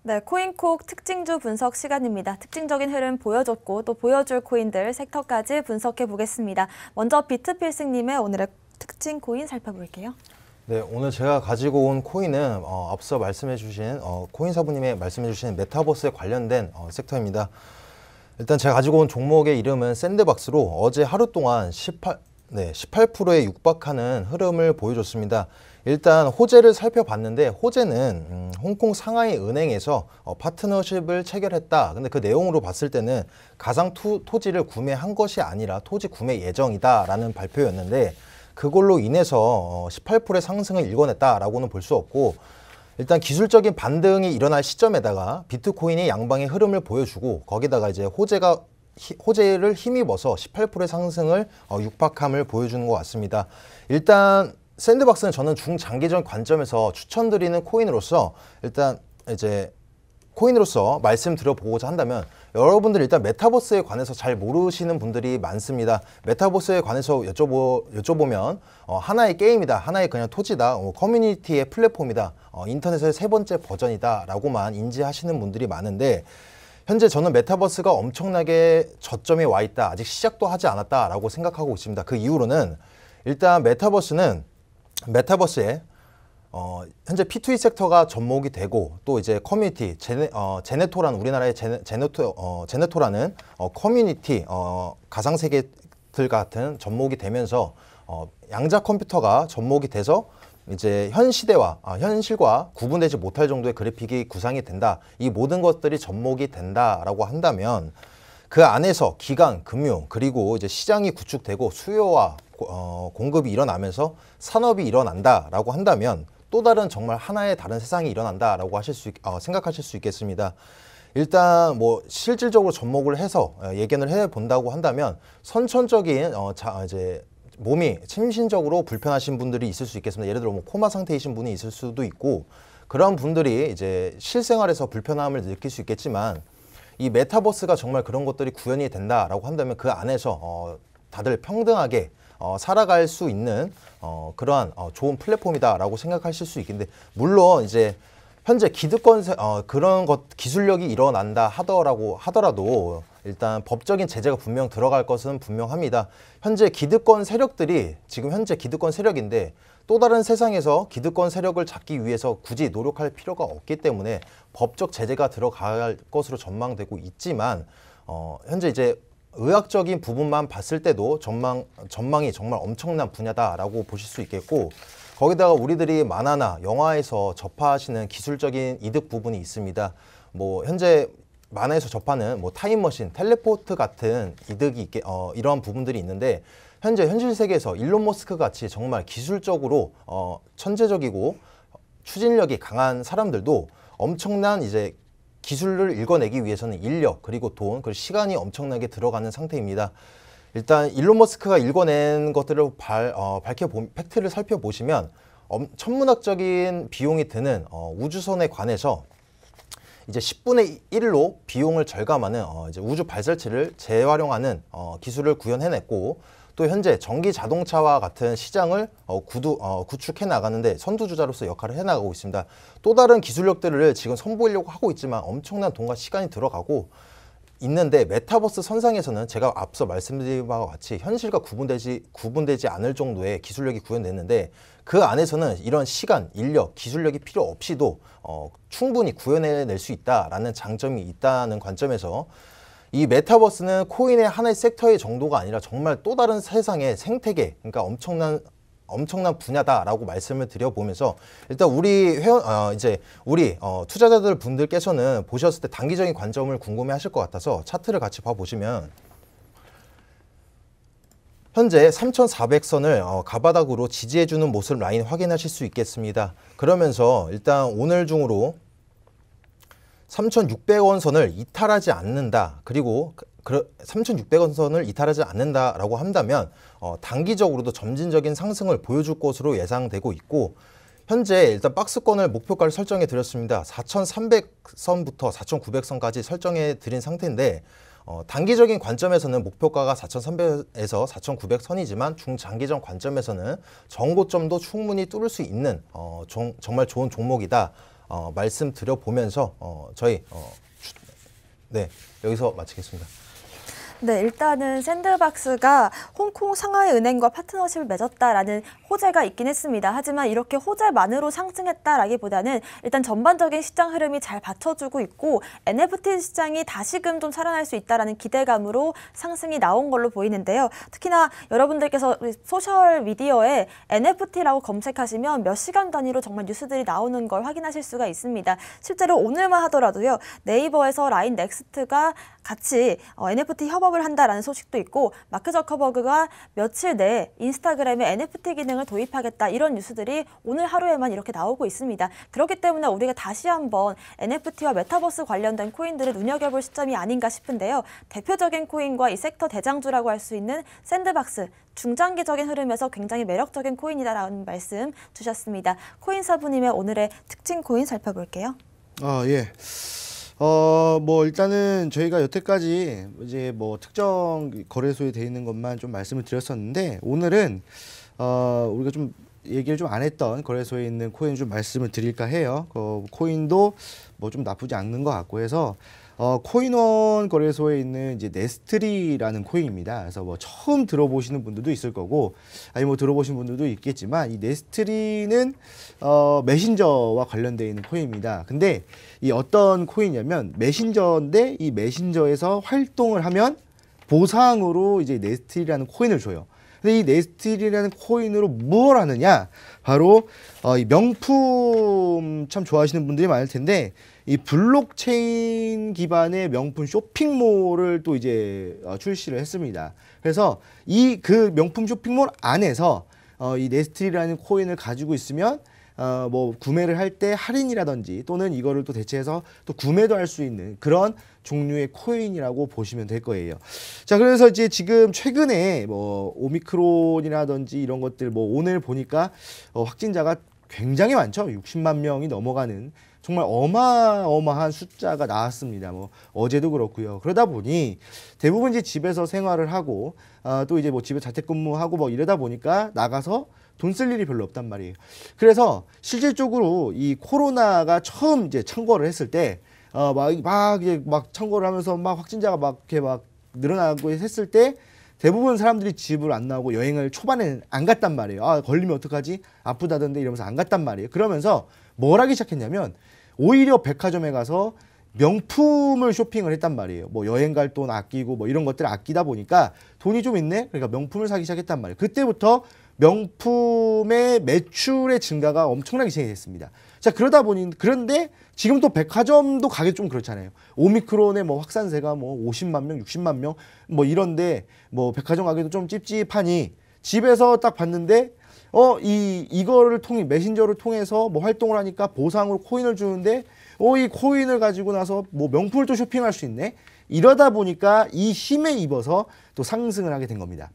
네, 코인콕 특징주 분석 시간입니다. 특징적인 흐름 보여줬고 또 보여줄 코인들 섹터까지 분석해 보겠습니다. 먼저 비트필승님의 오늘의 특징 코인 살펴볼게요. 네, 오늘 제가 가지고 온 코인은 앞서 말씀해 주신 코인사부님의 말씀해 주신 메타버스에 관련된 섹터입니다. 일단 제가 가지고 온 종목의 이름은 샌드박스로 어제 하루 동안 18%에 육박하는 흐름을 보여줬습니다. 일단 호재를 살펴봤는데 호재는 홍콩 상하이 은행에서 파트너십을 체결했다. 근데 그 내용으로 봤을 때는 가상 토지를 구매한 것이 아니라 토지 구매 예정이다 라는 발표였는데 그걸로 인해서 18%의 상승을 일궈냈다라고는 볼 수 없고 일단 기술적인 반등이 일어날 시점에다가 비트코인이 양방의 흐름을 보여주고 거기다가 이제 호재를 힘입어서 18%의 상승을 육박함을 보여주는 것 같습니다. 일단 샌드박스는 저는 중장기적 관점에서 추천드리는 코인으로서 일단 이제 코인으로서 말씀드려보고자 한다면 여러분들 일단 메타버스에 관해서 잘 모르시는 분들이 많습니다. 메타버스에 관해서 여쭤보면 하나의 게임이다, 하나의 그냥 토지다, 커뮤니티의 플랫폼이다, 인터넷의 세 번째 버전이다 라고만 인지하시는 분들이 많은데 현재 저는 메타버스가 엄청나게 저점에 와 있다, 아직 시작도 하지 않았다 라고 생각하고 있습니다. 그 이유로는 일단 메타버스에 현재 P2E 섹터가 접목이 되고 또 이제 커뮤니티 제네토라는 우리나라의 제네토라는 커뮤니티 가상세계들 같은 접목이 되면서 양자 컴퓨터가 접목이 돼서 이제 현실과 구분되지 못할 정도의 그래픽이 구상이 된다. 이 모든 것들이 접목이 된다라고 한다면 그 안에서 기관, 금융 그리고 이제 시장이 구축되고 수요와 공급이 일어나면서 산업이 일어난다라고 한다면 또 다른 정말 하나의 다른 세상이 일어난다라고 생각하실 수 있겠습니다. 일단 뭐 실질적으로 접목을 해서 예견을 해 본다고 한다면 선천적인 이제 몸이 심신적으로 불편하신 분들이 있을 수 있겠습니다. 예를 들어 뭐 코마 상태이신 분이 있을 수도 있고 그런 분들이 이제 실생활에서 불편함을 느낄 수 있겠지만 이 메타버스가 정말 그런 것들이 구현이 된다라고 한다면 그 안에서 다들 평등하게 살아갈 수 있는 그러한 좋은 플랫폼이다라고 생각하실 수 있겠는데 물론 이제 현재 기득권 그런 기술력이 일어난다 하더라도 일단 법적인 제재가 분명 들어갈 것은 분명합니다. 현재 기득권 세력들이 지금 현재 기득권 세력인데 또 다른 세상에서 기득권 세력을 잡기 위해서 굳이 노력할 필요가 없기 때문에 법적 제재가 들어갈 것으로 전망되고 있지만 현재 이제 의학적인 부분만 봤을 때도 전망이 정말 엄청난 분야다라고 보실 수 있겠고 거기다가 우리들이 만화나 영화에서 접하시는 기술적인 이득 부분이 있습니다. 뭐 현재 만화에서 접하는 뭐 타임머신, 텔레포트 같은 이득이 이러한 부분들이 있는데 현재 현실 세계에서 일론 머스크 같이 정말 기술적으로 천재적이고 추진력이 강한 사람들도 엄청난 이제 기술을 읽어내기 위해서는 인력 그리고 돈 그리고 시간이 엄청나게 들어가는 상태입니다. 일단 일론 머스크가 읽어낸 것들을 팩트를 살펴보시면 천문학적인 비용이 드는 우주선에 관해서 이제 10분의 1로 비용을 절감하는 이제 우주 발설체를 재활용하는 기술을 구현해냈고 또 현재 전기 자동차와 같은 시장을 구축해 나가는데 선두주자로서 역할을 해나가고 있습니다. 또 다른 기술력들을 지금 선보이려고 하고 있지만 엄청난 돈과 시간이 들어가고 있는데 메타버스 선상에서는 제가 앞서 말씀드린 바와 같이 현실과 구분되지 않을 정도의 기술력이 구현됐는데 그 안에서는 이런 시간, 인력, 기술력이 필요 없이도 충분히 구현해낼 수 있다라는 장점이 있다는 관점에서 이 메타버스는 코인의 하나의 섹터의 정도가 아니라 정말 또 다른 세상의 생태계, 그러니까 엄청난 분야다라고 말씀을 드려보면서 일단 우리 투자자들 분들께서는 보셨을 때 단기적인 관점을 궁금해하실 것 같아서 차트를 같이 봐보시면 현재 3,400선을 가바닥으로 지지해주는 모습 라인 확인하실 수 있겠습니다. 그러면서 일단 오늘 중으로 3,600원 선을 이탈하지 않는다. 그리고 3,600원 선을 이탈하지 않는다라고 한다면 단기적으로도 점진적인 상승을 보여줄 것으로 예상되고 있고 현재 일단 박스권을 목표가를 설정해 드렸습니다. 4,300선부터 4,900선까지 설정해 드린 상태인데 단기적인 관점에서는 목표가가 4,300에서 4,900선이지만 중장기적 관점에서는 전고점도 충분히 뚫을 수 있는 정말 좋은 종목이다. 말씀드려 보면서 저희 네, 여기서 마치겠습니다. 네, 일단은 샌드박스가 홍콩 상하이은행과 파트너십을 맺었다라는 호재가 있긴 했습니다. 하지만 이렇게 호재만으로 상승했다라기보다는 일단 전반적인 시장 흐름이 잘 받쳐주고 있고 NFT 시장이 다시금 좀 살아날 수 있다라는 기대감으로 상승이 나온 걸로 보이는데요. 특히나 여러분들께서 소셜 미디어에 NFT라고 검색하시면 몇 시간 단위로 정말 뉴스들이 나오는 걸 확인하실 수가 있습니다. 실제로 오늘만 하더라도요. 네이버에서 라인 넥스트가 같이 NFT 협업을 한다라는 소식도 있고 마크 저커버그가 며칠 내에 인스타그램에 NFT 기능을 도입하겠다 이런 뉴스들이 오늘 하루에만 이렇게 나오고 있습니다. 그렇기 때문에 우리가 다시 한번 NFT와 메타버스 관련된 코인들을 눈여겨볼 시점이 아닌가 싶은데요. 대표적인 코인과 이 섹터 대장주라고 할 수 있는 샌드박스 중장기적인 흐름에서 굉장히 매력적인 코인이다라는 말씀 주셨습니다. 코인사부님의 오늘의 특징 코인 살펴볼게요. 예. 뭐 일단은 저희가 여태까지 이제 뭐 특정 거래소에 돼 있는 것만 좀 말씀을 드렸었는데 오늘은 우리가 좀 얘기를 좀 안 했던 거래소에 있는 코인 좀 말씀을 드릴까 해요. 코인도 뭐 좀 나쁘지 않는 것 같고 해서 코인원 거래소에 있는 이제 네스트리라는 코인입니다. 그래서 뭐 처음 들어보시는 분들도 있을 거고, 아니 뭐 들어보신 분들도 있겠지만 이 네스트리는 메신저와 관련되어 있는 코인입니다. 근데 이 어떤 코인이냐면 메신저인데 이 메신저에서 활동을 하면 보상으로 이제 네스트리라는 코인을 줘요. 근데 이 네스트리라는 코인으로 무엇을 하느냐? 바로 이 명품 참 좋아하시는 분들이 많을 텐데 이 블록체인 기반의 명품 쇼핑몰을 또 이제 출시를 했습니다. 그래서 이 그 명품 쇼핑몰 안에서 이 네스트리라는 코인을 가지고 있으면 뭐 구매를 할 때 할인이라든지 또는 이거를 또 대체해서 또 구매도 할 수 있는 그런 종류의 코인이라고 보시면 될 거예요. 자, 그래서 이제 지금 최근에 뭐 오미크론이라든지 이런 것들 뭐 오늘 보니까 확진자가 굉장히 많죠. 60만 명이 넘어가는 정말 어마어마한 숫자가 나왔습니다. 뭐 어제도 그렇고요. 그러다 보니 대부분 이제 집에서 생활을 하고 또 이제 뭐 집에 자택근무하고 뭐 이러다 보니까 나가서 돈 쓸 일이 별로 없단 말이에요. 그래서 실질적으로 이 코로나가 처음 이제 청구를 했을 때 막 청구를 하면서 막 확진자가 막 이렇게 막 늘어나고 했을 때 대부분 사람들이 집을 안 나오고 여행을 초반에는 안 갔단 말이에요. 걸리면 어떡하지? 아프다던데 이러면서 안 갔단 말이에요. 그러면서 뭘 하기 시작했냐면 오히려 백화점에 가서 명품을 쇼핑을 했단 말이에요. 뭐 여행 갈 돈 아끼고 뭐 이런 것들 아끼다 보니까 돈이 좀 있네? 그러니까 명품을 사기 시작했단 말이에요. 그때부터 명품의 매출의 증가가 엄청나게 진행됐습니다. 자, 그런데 지금 또 백화점도 가격이 좀 그렇잖아요. 오미크론의 뭐 확산세가 뭐 50만 명, 60만 명 뭐 이런데 뭐 백화점 가격도 좀 찝찝하니 집에서 딱 봤는데 이거를 메신저를 통해서 뭐 활동을 하니까 보상으로 코인을 주는데 이 코인을 가지고 나서 뭐 명품을 또 쇼핑할 수 있네. 이러다 보니까 이 힘에 입어서 또 상승을 하게 된 겁니다.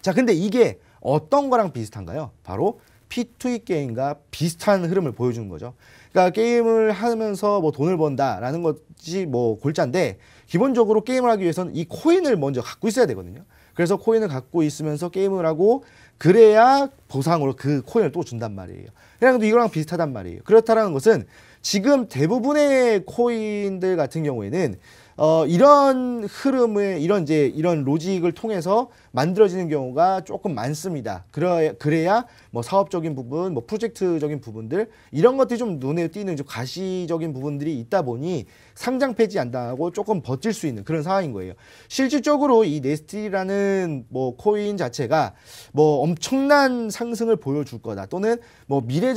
자, 근데 이게 어떤 거랑 비슷한가요? 바로 P2E 게임과 비슷한 흐름을 보여주는 거죠. 그러니까 게임을 하면서 뭐 돈을 번다라는 것이 뭐 골자인데 기본적으로 게임을 하기 위해서는 이 코인을 먼저 갖고 있어야 되거든요. 그래서 코인을 갖고 있으면서 게임을 하고 그래야 보상으로 그 코인을 또 준단 말이에요. 그냥 이거랑 비슷하단 말이에요. 그렇다는 것은 지금 대부분의 코인들 같은 경우에는 이런 흐름을 이런 로직을 통해서 만들어지는 경우가 조금 많습니다. 그래야 뭐 사업적인 부분, 뭐 프로젝트적인 부분들 이런 것들이 좀 눈에 띄는 좀 가시적인 부분들이 있다 보니 상장 폐지 안 당하고 조금 버틸 수 있는 그런 상황인 거예요. 실질적으로 이 네스티라는 뭐 코인 자체가 뭐 엄청난 상승을 보여줄 거다 또는 뭐 미래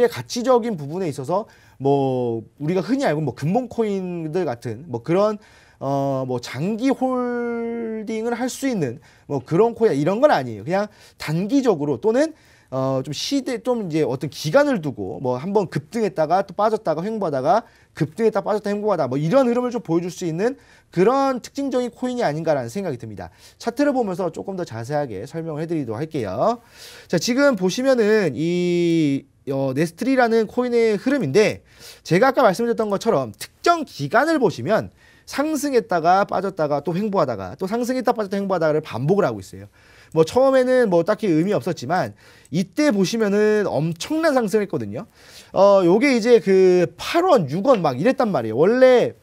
가치적인 부분에 있어서 뭐 우리가 흔히 알고 뭐 근본 코인들 같은 뭐 그런 뭐 장기 홀딩을 할 수 있는 뭐 그런 코인 이런 건 아니에요. 그냥 단기적으로 또는 좀 이제 어떤 기간을 두고 뭐 한번 급등했다가 또 빠졌다가 횡보하다가 급등했다 빠졌다 횡보하다 뭐 이런 흐름을 좀 보여줄 수 있는 그런 특징적인 코인이 아닌가라는 생각이 듭니다. 차트를 보면서 조금 더 자세하게 설명을 해드리도록 할게요. 자, 지금 보시면은 이 네스트리라는 코인의 흐름인데 제가 아까 말씀드렸던 것처럼 특정 기간을 보시면 상승했다가 빠졌다가 또 횡보하다가 또 상승했다 빠졌다 횡보하다가를 반복을 하고 있어요. 뭐 처음에는 뭐 딱히 의미 없었지만 이때 보시면은 엄청난 상승했거든요. 요게 이제 그 8원, 6원 막 이랬단 말이에요. 원래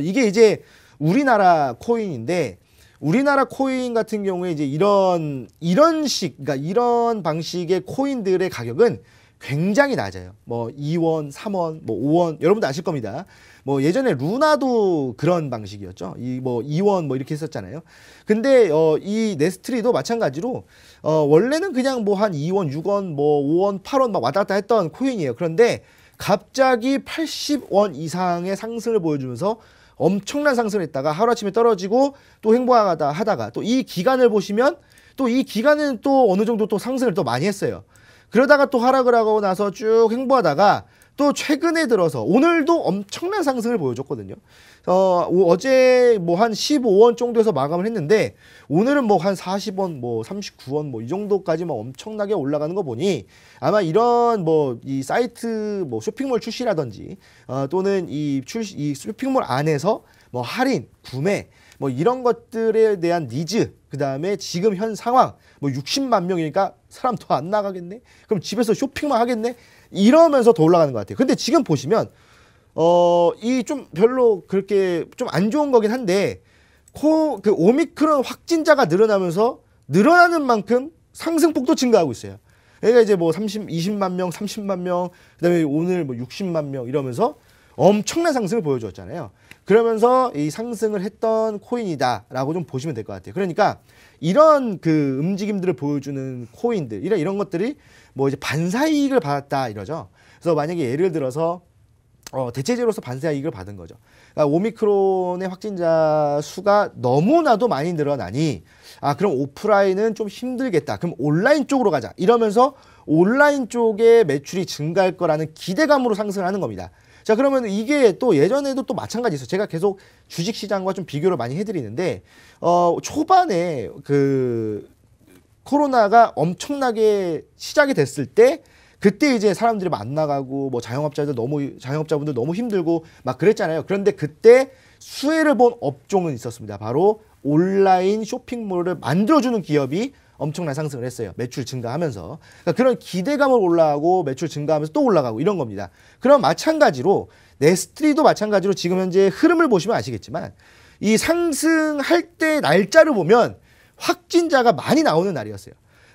이게 이제 우리나라 코인인데 우리나라 코인 같은 경우에 이제 이런 그러니까 이런 방식의 코인들의 가격은 굉장히 낮아요. 뭐 2원, 3원, 뭐 5원 여러분들 아실 겁니다. 뭐 예전에 루나도 그런 방식이었죠. 이 뭐 2원 뭐 이렇게 했었잖아요. 근데 이 네스트리도 마찬가지로 원래는 그냥 뭐 한 2원, 6원, 뭐 5원, 8원 막 왔다 갔다 했던 코인이에요. 그런데 갑자기 80원 이상의 상승을 보여주면서 엄청난 상승을 했다가 하루아침에 떨어지고 또 하다가 또 이 기간을 보시면 또 이 기간은 또 어느 정도 또 상승을 또 많이 했어요. 그러다가 또 하락을 하고 나서 쭉 횡보하다가 또 최근에 들어서 오늘도 엄청난 상승을 보여줬거든요. 어제 뭐 한 15원 정도에서 마감을 했는데 오늘은 뭐 한 40원, 뭐 39원 뭐 이 정도까지 뭐 엄청나게 올라가는 거 보니 아마 이런 뭐 이 사이트 뭐 쇼핑몰 출시라든지 또는 이 쇼핑몰 안에서 뭐 할인, 구매 뭐 이런 것들에 대한 니즈, 그 다음에 지금 현 상황, 뭐 60만 명이니까 사람 더 안 나가겠네? 그럼 집에서 쇼핑만 하겠네? 이러면서 더 올라가는 것 같아요. 근데 지금 보시면, 이 좀 별로 그렇게 좀 안 좋은 거긴 한데, 그 오미크론 확진자가 늘어나면서 늘어나는 만큼 상승폭도 증가하고 있어요. 그러니까 이제 뭐 20만 명, 30만 명, 그 다음에 오늘 뭐 60만 명 이러면서 엄청난 상승을 보여줬잖아요. 그러면서 이 상승을 했던 코인이다라고 좀 보시면 될 것 같아요. 그러니까 이런 그 움직임들을 보여주는 코인들, 이런 것들이 뭐 이제 반사이익을 받았다 이러죠. 그래서 만약에 예를 들어서 대체제로서 반사이익을 받은 거죠. 그러니까 오미크론의 확진자 수가 너무나도 많이 늘어나니 그럼 오프라인은 좀 힘들겠다. 그럼 온라인 쪽으로 가자. 이러면서 온라인 쪽에 매출이 증가할 거라는 기대감으로 상승하는 겁니다. 자, 그러면 이게 또 예전에도 또 마찬가지 있어요. 제가 계속 주식시장과 좀 비교를 많이 해드리는데, 초반에 그 코로나가 엄청나게 시작이 됐을 때, 그때 이제 사람들이 막 안 나가고, 뭐 자영업자분들 너무 힘들고 막 그랬잖아요. 그런데 그때 수혜를 본 업종은 있었습니다. 바로 온라인 쇼핑몰을 만들어주는 기업이 엄청난 상승을 했어요. 매출 증가하면서. 그러니까 그런 기대감을 올라가고 매출 증가하면서 또 올라가고 이런 겁니다. 그럼 마찬가지로 네스트리도 마찬가지로 지금 현재 흐름을 보시면 아시겠지만 이 상승할 때 날짜를 보면 확진자가 많이 나오는 날이었어요.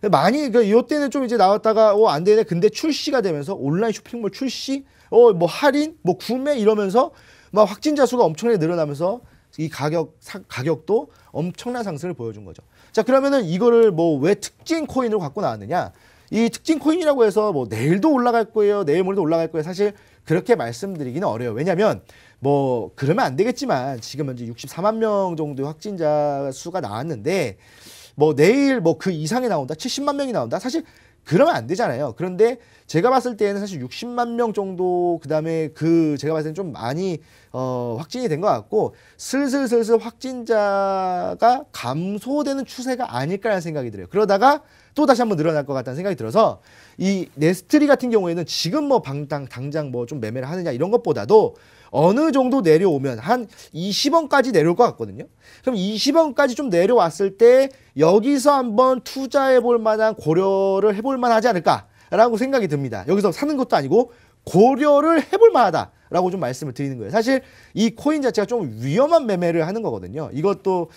많이 이때는 좀 이제 나왔다가 안 되네. 근데 출시가 되면서 온라인 쇼핑몰 출시, 뭐 할인, 뭐 구매 이러면서 막 확진자 수가 엄청나게 늘어나면서 이 가격도 엄청난 상승을 보여준 거죠. 자, 그러면은 이거를 뭐 왜 특징 코인으로 갖고 나왔느냐? 이 특징 코인이라고 해서 뭐 내일도 올라갈 거예요, 내일 모레도 올라갈 거예요. 사실 그렇게 말씀드리기는 어려워요. 왜냐면 뭐 그러면 안 되겠지만 지금 현재 64만 명 정도의 확진자 수가 나왔는데 뭐 내일 뭐 그 이상이 나온다, 70만 명이 나온다. 사실 그러면 안 되잖아요. 그런데 제가 봤을 때는 사실 60만 명 정도, 그 다음에 제가 봤을 때는 좀 많이 확진이 된 것 같고 슬슬 확진자가 감소되는 추세가 아닐까라는 생각이 들어요. 그러다가 또 다시 한번 늘어날 것 같다는 생각이 들어서 이 네스트리 같은 경우에는 지금 뭐 당장 뭐 좀 매매를 하느냐 이런 것보다도 어느 정도 내려오면 한 20원까지 내려올 것 같거든요. 그럼 20원까지 좀 내려왔을 때 여기서 한번 투자해 볼 만한 고려를 해볼 만하지 않을까라고 생각이 듭니다. 여기서 사는 것도 아니고 고려를 해볼 만하다라고 좀 말씀을 드리는 거예요. 사실 이 코인 자체가 좀 위험한 매매를 하는 거거든요. 이것도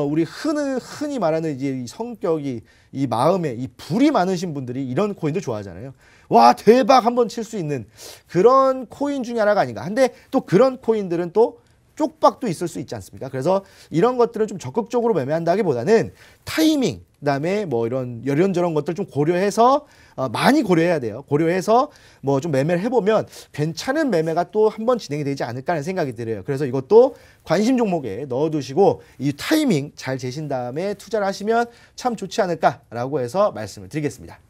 우리 흔히 말하는 이제 이 성격이, 이 마음에 이 불이 많으신 분들이 이런 코인들 좋아하잖아요. 와, 대박 한번 칠 수 있는 그런 코인 중에 하나가 아닌가. 근데 또 그런 코인들은 또 쪽박도 있을 수 있지 않습니까? 그래서 이런 것들을 좀 적극적으로 매매한다기보다는 타이밍, 그다음에 뭐 이런저런 것들 좀 고려해서 많이 고려해야 돼요. 고려해서 뭐 좀 매매를 해보면 괜찮은 매매가 또 한번 진행이 되지 않을까 하는 생각이 들어요. 그래서 이것도 관심 종목에 넣어두시고 이 타이밍 잘 재신 다음에 투자를 하시면 참 좋지 않을까라고 해서 말씀을 드리겠습니다.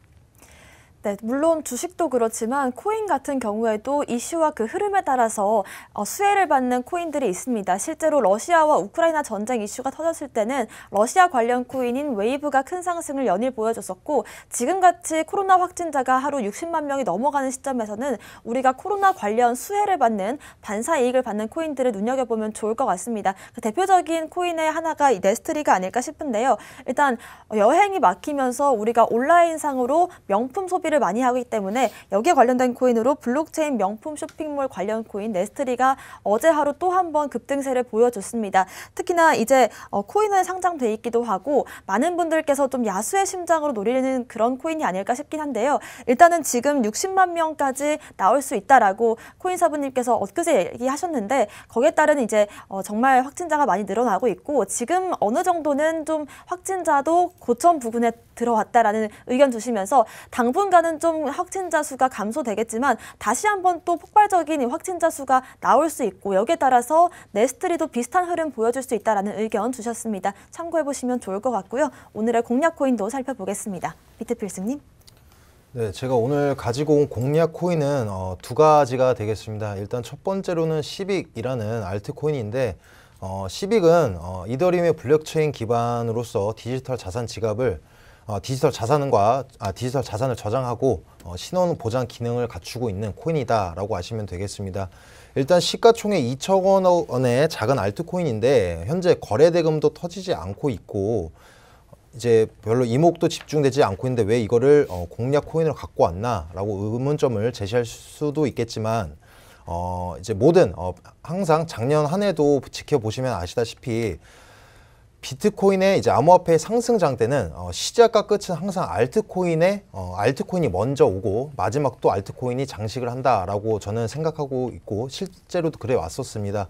네, 물론 주식도 그렇지만 코인 같은 경우에도 이슈와 그 흐름에 따라서 수혜를 받는 코인들이 있습니다. 실제로 러시아와 우크라이나 전쟁 이슈가 터졌을 때는 러시아 관련 코인인 웨이브가 큰 상승을 연일 보여줬었고, 지금같이 코로나 확진자가 하루 60만 명이 넘어가는 시점에서는 우리가 코로나 관련 수혜를 받는 반사 이익을 받는 코인들을 눈여겨보면 좋을 것 같습니다. 그 대표적인 코인의 하나가 이 네스트리가 아닐까 싶은데요. 일단 여행이 막히면서 우리가 온라인상으로 명품 소비를 많이 하기 때문에 여기에 관련된 코인으로 블록체인 명품 쇼핑몰 관련 코인 네스트리가 어제 하루 또 한 번 급등세를 보여줬습니다. 특히나 이제 코인에 상장돼 있기도 하고 많은 분들께서 좀 야수의 심장으로 노리는 그런 코인이 아닐까 싶긴 한데요. 일단은 지금 60만 명까지 나올 수 있다라고 코인사부님께서 엊그제 얘기하셨는데, 거기에 따른 이제 정말 확진자가 많이 늘어나고 있고, 지금 어느 정도는 좀 확진자도 고점 부근에 들어왔다라는 의견 주시면서 당분간은 좀 확진자 수가 감소되겠지만 다시 한번 또 폭발적인 확진자 수가 나올 수 있고, 여기에 따라서 네스트리도 비슷한 흐름 보여줄 수 있다라는 의견 주셨습니다. 참고해보시면 좋을 것 같고요. 오늘의 공략 코인도 살펴보겠습니다. 비트필승님. 네, 제가 오늘 가지고 온 공략 코인은 두 가지가 되겠습니다. 일단 첫 번째로는 시빅이라는 알트코인인데, 시빅은 이더리움의 블록체인 기반으로서 디지털 자산 지갑을 디지털 자산을 저장하고 신원 보장 기능을 갖추고 있는 코인이다라고 아시면 되겠습니다. 일단 시가총액 2천 원의 작은 알트코인인데 현재 거래 대금도 터지지 않고 있고 이제 별로 이목도 집중되지 않고 있는데 왜 이거를 공략 코인으로 갖고 왔나라고 의문점을 제시할 수도 있겠지만, 이제 항상 작년 한 해도 지켜보시면 아시다시피 비트코인의 이제 암호화폐 상승장 때는 시작과 끝은 항상 알트코인이 먼저 오고 마지막 또 알트코인이 장식을 한다라고 저는 생각하고 있고 실제로도 그래 왔었습니다.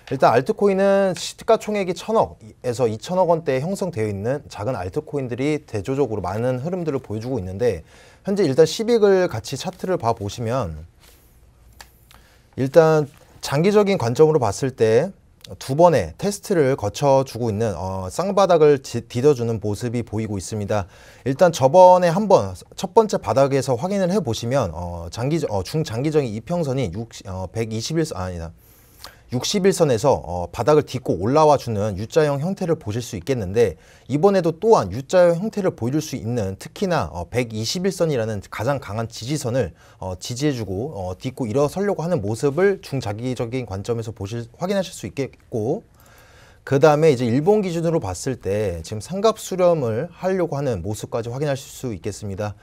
일단 알트코인은 시가총액이 1,000억에서 2,000억 원대에 형성되어 있는 작은 알트코인들이 대조적으로 많은 흐름들을 보여주고 있는데, 현재 일단 시빅을 같이 차트를 봐 보시면 일단 장기적인 관점으로 봤을 때 두 번의 테스트를 거쳐주고 있는 쌍바닥을 디뎌주는 모습이 보이고 있습니다. 일단 저번에 한번 첫 번째 바닥에서 확인을 해보시면 중장기적인 이평선이 61선에서 바닥을 딛고 올라와주는 U자형 형태를 보실 수 있겠는데, 이번에도 또한 U자형 형태를 보여줄 수 있는 특히나 121선이라는 가장 강한 지지선을 지지해주고 딛고 일어서려고 하는 모습을 중장기적인 관점에서 확인하실 수 있겠고, 그 다음에 이제 일본 기준으로 봤을 때 지금 삼각 수렴을 하려고 하는 모습까지 확인하실 수 있겠습니다.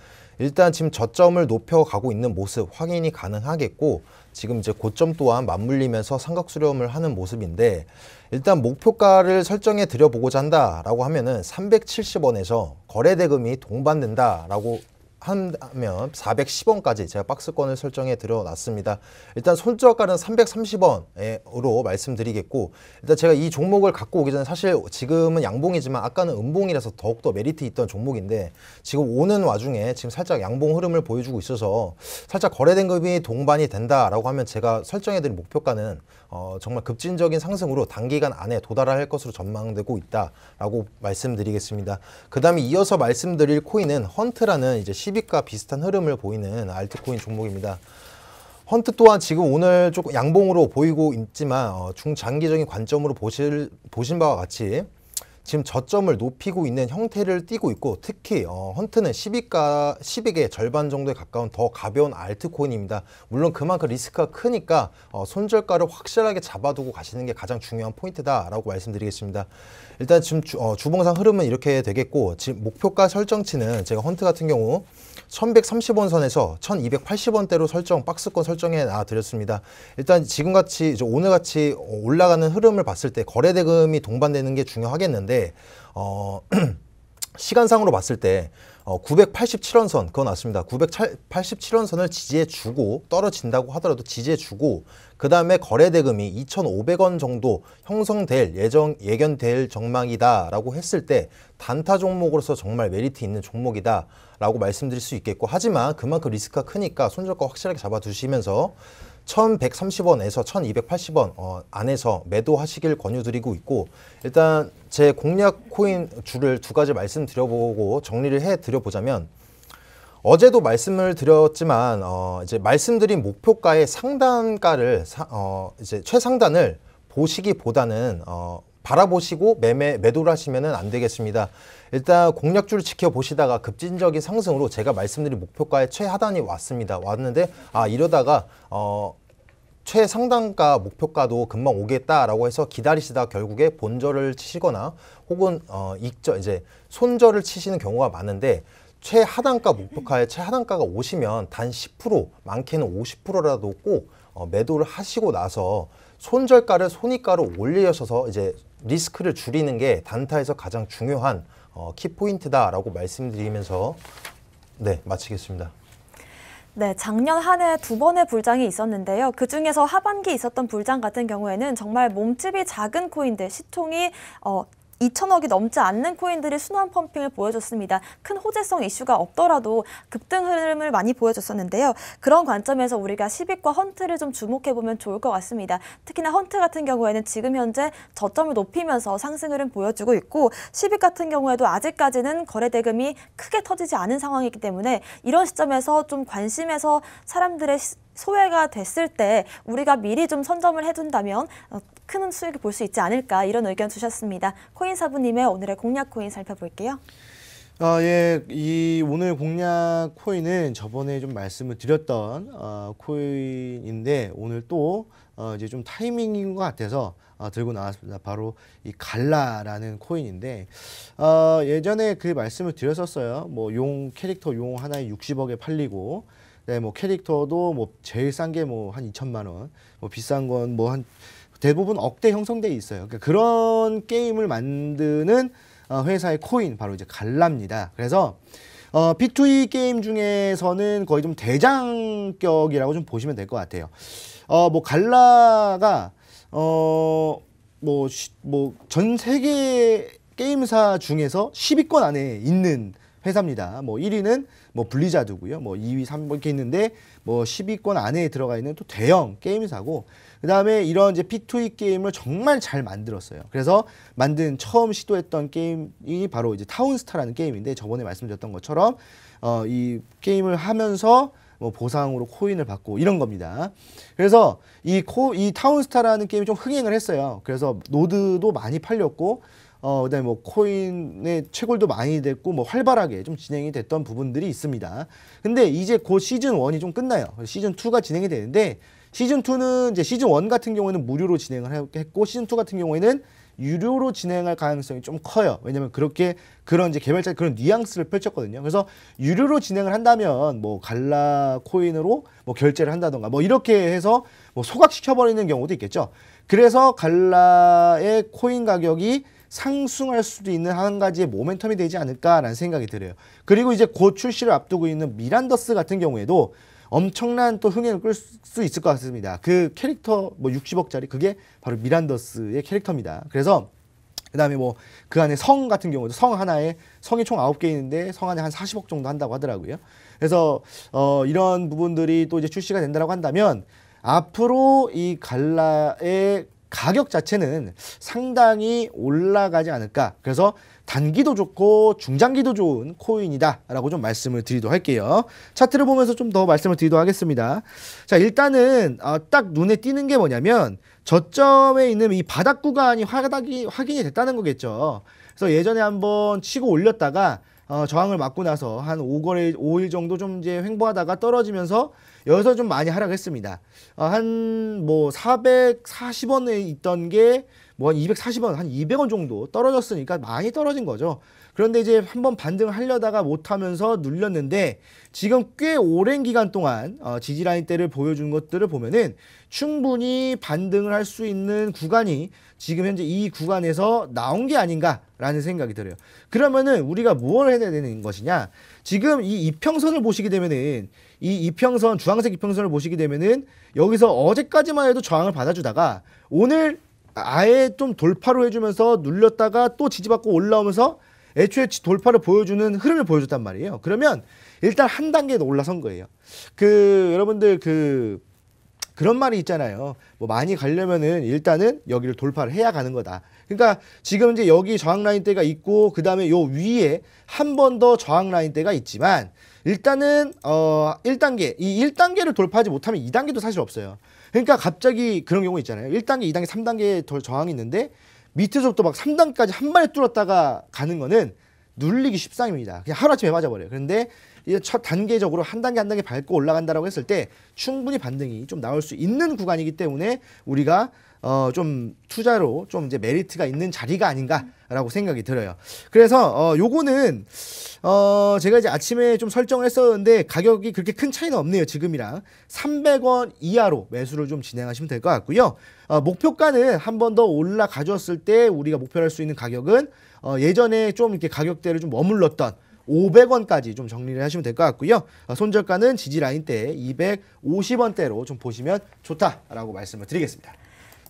일단 지금 저점을 높여가고 있는 모습 확인이 가능하겠고, 지금 이제 고점 또한 맞물리면서 삼각 수렴을 하는 모습인데, 일단 목표가를 설정해 드려보고자 한다라고 하면은 370원에서 거래 대금이 동반된다라고 하면 410원까지 제가 박스권을 설정해 드려놨습니다. 일단 손절가는 330원으로 말씀드리겠고, 일단 제가 이 종목을 갖고 오기 전에 사실 지금은 양봉이지만 아까는 음봉이라서 더욱더 메리트 있던 종목인데, 지금 오는 와중에 지금 살짝 양봉 흐름을 보여주고 있어서 살짝 거래대금이 동반이 된다라고 하면 제가 설정해 드린 목표가는 정말 급진적인 상승으로 단기간 안에 도달할 것으로 전망되고 있다라고 말씀드리겠습니다. 그 다음에 이어서 말씀드릴 코인은 헌트라는 이제 시빅과 비슷한 흐름을 보이는 알트코인 종목입니다. 헌트 또한 지금 오늘 조금 양봉으로 보이고 있지만 중장기적인 관점으로 보신 바와 같이 지금 저점을 높이고 있는 형태를 띠고 있고, 특히 헌트는 시빅의 절반 정도에 가까운 더 가벼운 알트코인입니다. 물론 그만큼 리스크가 크니까 손절가를 확실하게 잡아두고 가시는 게 가장 중요한 포인트다라고 말씀드리겠습니다. 일단 지금 주봉상 흐름은 이렇게 되겠고, 지금 목표가 설정치는 제가 헌트 같은 경우 1130원 선에서 1280원대로 박스권 설정해 놔드렸습니다. 일단 지금같이 오늘같이 올라가는 흐름을 봤을 때 거래 대금이 동반되는 게 중요하겠는데, 시간상으로 봤을 때 987원 선 그거 났습니다. 987원 선을 지지해주고 떨어진다고 하더라도 지지해주고, 그 다음에 거래 대금이 2,500원 정도 예견될 전망이다라고 했을 때 단타 종목으로서 정말 메리트 있는 종목이다 라고 말씀드릴 수 있겠고, 하지만 그만큼 리스크가 크니까 손절가 확실하게 잡아두시면서 1130원에서 1280원 안에서 매도하시길 권유드리고 있고, 일단 제 공략 코인 줄을 두 가지 말씀드려보고 정리를 해드려보자면, 어제도 말씀을 드렸지만 이제 말씀드린 목표가의 상단가를 이제 최상단을 보시기보다는 바라보시고 매도를 하시면은 안 되겠습니다. 일단 공략주를 지켜보시다가 급진적인 상승으로 제가 말씀드린 목표가의 최하단이 왔는데 이러다가 최상단가 목표가도 금방 오겠다라고 해서 기다리시다 결국에 본절을 치시거나 혹은 이제 손절을 치시는 경우가 많은데, 최하단가 목표가에 최하단가가 오시면 단 10%, 많게는 50%라도 꼭 매도를 하시고 나서 손절가를 손익가로 올리셔서 이제 리스크를 줄이는 게 단타에서 가장 중요한 키포인트다라고 말씀드리면서 네, 마치겠습니다. 네, 작년 한 해 2번의 불장이 있었는데요. 그중에서 하반기 있었던 불장 같은 경우에는 정말 몸집이 작은 코인들, 시총이 2천억이 넘지 않는 코인들이 순환 펌핑을 보여줬습니다. 큰 호재성 이슈가 없더라도 급등 흐름을 많이 보여줬었는데요. 그런 관점에서 우리가 시빅과 헌트를 좀 주목해보면 좋을 것 같습니다. 특히나 헌트 같은 경우에는 지금 현재 저점을 높이면서 상승 흐름 보여주고 있고, 시빅 같은 경우에도 아직까지는 거래 대금이 크게 터지지 않은 상황이기 때문에 이런 시점에서 좀 관심에서 사람들의 소외가 됐을 때 우리가 미리 좀 선점을 해둔다면 큰 수익을 볼 수 있지 않을까, 이런 의견 주셨습니다. 코인사부님의 오늘의 공략 코인 살펴볼게요. 예, 이 오늘 공략 코인은 저번에 좀 말씀을 드렸던 코인인데, 오늘 또 이제 좀 타이밍인 것 같아서 들고 나왔습니다. 바로 이 갈라라는 코인인데, 예전에 그 말씀을 드렸었어요. 뭐 용 캐릭터 용 하나에 60억에 팔리고, 네, 뭐 캐릭터도 뭐 제일 싼 게 뭐 한 2천만 원, 뭐 비싼 건 뭐 한 대부분 억대 형성돼 있어요. 그러니까 그런 게임을 만드는 회사의 코인, 바로 이제 갈라입니다. 그래서 P2E 게임 중에서는 거의 좀 대장격이라고 좀 보시면 될 것 같아요. 뭐 갈라가 뭐 전 세계 게임사 중에서 10위권 안에 있는 회사입니다. 뭐 1위는 뭐 블리자드고요. 뭐 2위, 3위 이렇게 있는데, 뭐 10위권 안에 들어가 있는 또 대형 게임사고, 그다음에 이런 이제 P2E 게임을 정말 잘 만들었어요. 그래서 처음 시도했던 게임이 바로 이제 타운스타라는 게임인데, 저번에 말씀드렸던 것처럼 이 게임을 하면서 뭐 보상으로 코인을 받고 이런 겁니다. 그래서 이 타운스타라는 게임이 좀 흥행을 했어요. 그래서 노드도 많이 팔렸고, 그다음에 뭐 코인의 채굴도 많이 됐고, 뭐 활발하게 좀 진행이 됐던 부분들이 있습니다. 근데 이제 곧 시즌 1이 좀 끝나요. 시즌 2가 진행이 되는데, 시즌 2는 이제 시즌 1 같은 경우에는 무료로 진행을 했고, 시즌 2 같은 경우에는 유료로 진행할 가능성이 좀 커요. 왜냐면 그런 이제 개발자 그런 뉘앙스를 펼쳤거든요. 그래서 유료로 진행을 한다면 뭐 갈라 코인으로 뭐 결제를 한다던가 뭐 이렇게 해서 뭐 소각시켜버리는 경우도 있겠죠. 그래서 갈라의 코인 가격이 상승할 수도 있는 한 가지의 모멘텀이 되지 않을까라는 생각이 들어요. 그리고 이제 곧 출시를 앞두고 있는 미란더스 같은 경우에도 엄청난 또 흥행을 끌 수 있을 것 같습니다. 그 캐릭터 뭐 60억짜리 그게 바로 미란더스의 캐릭터입니다. 그래서 그다음에 뭐 그 안에 성 같은 경우도 성 하나에 성이 총 9개 있는데 성 안에 한 40억 정도 한다고 하더라고요. 그래서 이런 부분들이 또 이제 출시가 된다고 한다면, 앞으로 이 갈라의 가격 자체는 상당히 올라가지 않을까. 그래서 단기도 좋고 중장기도 좋은 코인이다 라고 좀 말씀을 드리도록 할게요. 차트를 보면서 좀 더 말씀을 드리도록 하겠습니다. 자, 일단은 딱 눈에 띄는 게 뭐냐면, 저점에 있는 이 바닥 구간이 확인이 됐다는 거겠죠. 그래서 예전에 한번 치고 올렸다가 저항을 맞고 나서 한 5일 정도 좀 이제 횡보하다가 떨어지면서 여기서 좀 많이 하락했습니다. 한 뭐 440원에 있던 게 뭐 한 240원, 한 200원 정도 떨어졌으니까 많이 떨어진 거죠. 그런데 이제 한번 반등을 하려다가 못하면서 눌렸는데, 지금 꽤 오랜 기간 동안 지지라인대를 보여준 것들을 보면은 충분히 반등을 할 수 있는 구간이 지금 현재 이 구간에서 나온 게 아닌가라는 생각이 들어요. 그러면은 우리가 무엇을 해야 되는 것이냐? 지금 이 이평선을 보시게 되면은, 이 이평선, 주황색 이평선을 보시게 되면은 여기서 어제까지만 해도 저항을 받아주다가 오늘 아예 좀 돌파로 해주면서 눌렸다가 또 지지받고 올라오면서 애초에 돌파를 보여주는 흐름을 보여줬단 말이에요. 그러면 일단 한 단계 더 올라선 거예요. 여러분들 그런 말이 있잖아요. 뭐 많이 가려면은 일단은 여기를 돌파를 해야 가는 거다. 그러니까 지금 이제 여기 저항 라인대가 있고, 그 다음에 요 위에 한 번 더 저항 라인대가 있지만, 일단은 1단계, 이 1단계를 돌파하지 못하면 2단계도 사실 없어요. 그러니까 갑자기 그런 경우 있잖아요. 1단계, 2단계, 3단계 더 저항이 있는데 밑에서부터 막 3단까지 한 번에 뚫었다가 가는 거는 눌리기 쉽상입니다. 그냥 하루아침에 맞아버려요. 그런데 이제 첫 단계적으로 한 단계 한 단계 밟고 올라간다라고 했을 때 충분히 반등이 좀 나올 수 있는 구간이기 때문에 우리가 좀 투자로 좀 이제 메리트가 있는 자리가 아닌가라고 생각이 들어요. 그래서 요거는 제가 이제 아침에 좀 설정을 했었는데 가격이 그렇게 큰 차이는 없네요. 지금이랑 300원 이하로 매수를 좀 진행하시면 될 것 같고요. 목표가는 한 번 더 올라가 줬을 때 우리가 목표로 할 수 있는 가격은 예전에 좀 이렇게 가격대를 좀 머물렀던 500원까지 좀 정리를 하시면 될 것 같고요. 손절가는 지지 라인대 250원대로 좀 보시면 좋다라고 말씀을 드리겠습니다.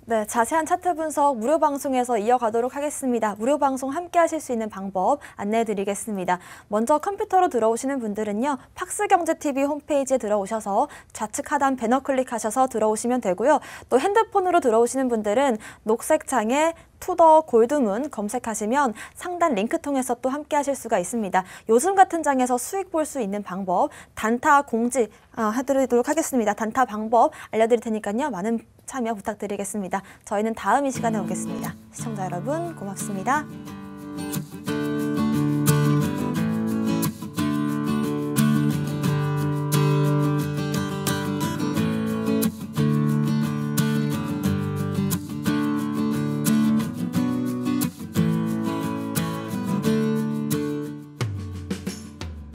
네, 자세한 차트 분석 무료 방송에서 이어가도록 하겠습니다. 무료 방송 함께 하실 수 있는 방법 안내해 드리겠습니다. 먼저 컴퓨터로 들어오시는 분들은요. 팍스경제TV 홈페이지에 들어오셔서 좌측 하단 배너 클릭하셔서 들어오시면 되고요. 또 핸드폰으로 들어오시는 분들은 녹색 창에 투더 골드문 검색하시면 상단 링크 통해서 또 함께 하실 수가 있습니다. 요즘 같은 장에서 수익 볼 수 있는 방법, 단타 공지 해드리도록 하겠습니다. 단타 방법 알려드릴 테니까요. 많은 참여 부탁드리겠습니다. 저희는 다음 이 시간에 오겠습니다. 시청자 여러분 고맙습니다.